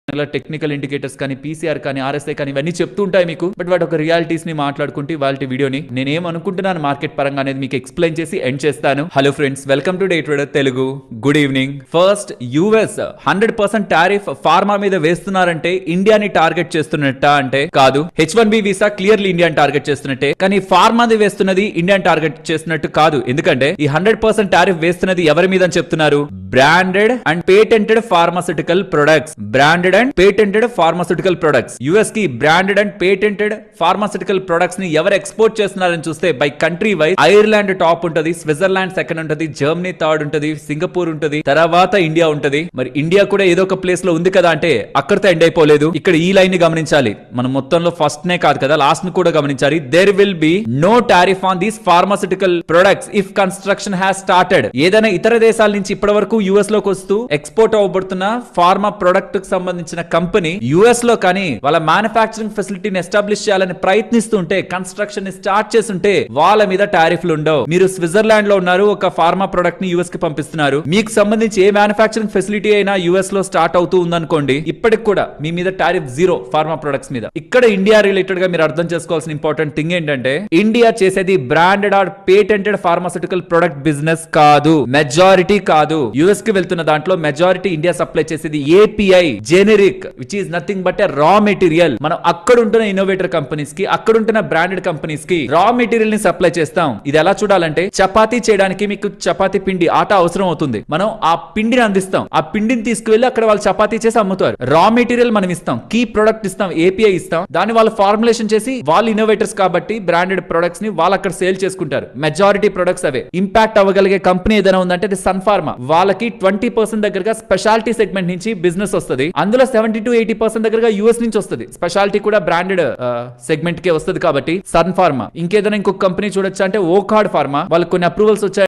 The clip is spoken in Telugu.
టెక్నికల్ ఇండికేటర్స్ కానీ పీసీఆర్ కానీ ఆర్ఎస్ఐ కానీ ఇవన్నీ చెప్తూ ఉంటాయి మీకు. బట్ వాటి ఒక రియాలిటీస్ ని మాట్లాడుకుంటే వాళ్ళ వీడియోని నేనేం అనుకుంటున్నాను మార్కెట్ పరంగా అనేది మీకు ఎక్స్ప్లెయిన్ చేసి ఎండ్ చేస్తాను. Hello friends, welcome to day trader Telugu. Good evening. First, US 100% tariff pharma మీద వేస్తున్నారంటే ఇండియాని టార్గెట్ చేస్తున్నట్ట అంటే కాదు. H1B వీసా క్లియర్లీ ఇండియాని టార్గెట్ చేస్తున్నట్టే, కానీ ఫార్మాది వేస్తున్నది ఇండియాని టార్గెట్ చేస్తున్నట్టు కాదు. ఎందుకంటే ఈ 100% టారిఫ్ వేస్తున్నది ఎవరి మీద అని చెప్తున్నారు? Branded and patented pharmaceutical products. Branded and patented pharmaceutical products. US కి branded and patented pharmaceutical products ని ఎవరు ఎక్స్పోర్ట్ చేస్తున్నారని చూస్తే by country wise Ireland top ఉంటది, స్విట్జర్లాండ్ సెకండ్ ఉంటది, జర్మనీ థర్డ్ ఉంటది, సింగపూర్ ఉంటది, తర్వాత ఇండియా ఉంటది. మరి ఇండియా కూడా ఏదో ఒక ప్లేస్ లో ఉంది కదా అంటే అక్కడితో ఎండ్ అయిపోలేదు. ఇక్కడ ఈ లైన్ ని గమనించాలి. మనం మొత్తంలో ఫస్ట్ నే కాదు కదా, లాస్ట్ ని కూడా గమనించాలి. There will be no tariff on these pharmaceutical products if construction has started. ఏదైనా ఇతర దేశాల నుంచి ఇప్పటి వరకు యుఎస్ లోకి వస్తూ ఎక్స్పోర్ట్ అవ్వబడుతున్న ఫార్మా ప్రొడక్ట్ కు సంబంధించిన కంపెనీ యుఎస్ లో కానీ వాళ్ళ మ్యానుఫ్యాక్చరింగ్ ఫెసిలిటీని ఎస్టాబ్లిష్ చేయాలని ప్రయత్నిస్తుంటే, కన్స్ట్రక్షన్ ని స్టార్ట్ చేస్తుంటే వాళ్ళ మీద టారిఫ్లు ఉండవు. మీరు స్విట్జర్లాండ్ లో ఉన్నారు, ఒక ఫార్మా ప్రొడక్ట్ ని యుఎస్ కి పంపిస్తున్నారు. మీకు సంబంధించి ఏ మ్యానుఫ్యాక్చరింగ్ ఫెసిలిటీ అయినా యుఎస్ లో స్టార్ట్ అవుతూ ఉందనుకోండి, ఇప్పటికి కూడా మీ మీద టారిఫ్ జీరో ఫార్మా ప్రొడక్ట్స్ మీద. ఇక్కడ ఇండియా రిలేటెడ్ గా మీరు అర్థం చేసుకోవాల్సిన ఇంపార్టెంట్ థింగ్ ఏంటంటే, ఇండియా చేసేది branded or patented pharmaceutical product business కాదు, మెజారిటీ కాదు. యుఎస్ కి వెళ్తున్న దాంట్లో మెజారిటీ ఇండియా సప్లై చేసేది API, generic, which is nothing but a raw material. మనం అక్కడ ఉంటున్న ఇన్నోవేటర్ కంపెనీస్ కి, అక్కడ ఉంటున్న బ్రాండెడ్ కంపెనీస్ కి రా మెటీరియల్ ని సప్లై చేస్తాం. ఇది ఎలా చూడాలంటే, చపాతీ చేయడానికి మీకు చపాతీ పిండి ఆట అవసరం అవుతుంది. మనం ఆ పిండిని అందిస్తాం, ఆ పిండిని తీసుకువెళ్ళి అక్కడ వాళ్ళు చపాతీ చేసి అమ్ముతారు. రా మెటీరియల్ మనం ఇస్తాం, కీ ప్రొడక్ట్ ఇస్తాం, ఏపీఐ ఇస్తాం. దాన్ని వాళ్ళు ఫార్ములేషన్ చేసి, వాళ్ళు ఇన్నోవేటర్స్ కాబట్టి బ్రాండెడ్ ప్రొడక్ట్స్ ని వాళ్ళు అక్కడ సేల్ చేసుకుంటారు. మెజారిటీ ప్రొడక్ట్స్ అవే. ఇంపాక్ట్ అవ్వగలిగే కంపెనీ ఏదైనా ఉందంటే అది సన్ ఫార్మా. వాళ్ళకి 20% దగ్గరగా స్పెషాలిటీ సెగ్మెంట్ నుంచి బిజినెస్ వస్తుంది. అందులో 70 to 80% దగ్గరగా యుఎస్ నుంచి వస్తుంది. స్పెషాలిటీ కూడా బ్రాండెడ్ సెగ్మెంట్ కే వస్తుంది కాబట్టి సన్ ఫార్మా. ఇంకేదైనా ఇంకొక కంపెనీ చూడొచ్చు అంటే ఓకార్డ్ ఫార్మా. వాళ్ళకి కొన్ని అప్రూవల్స్ వచ్చాయి.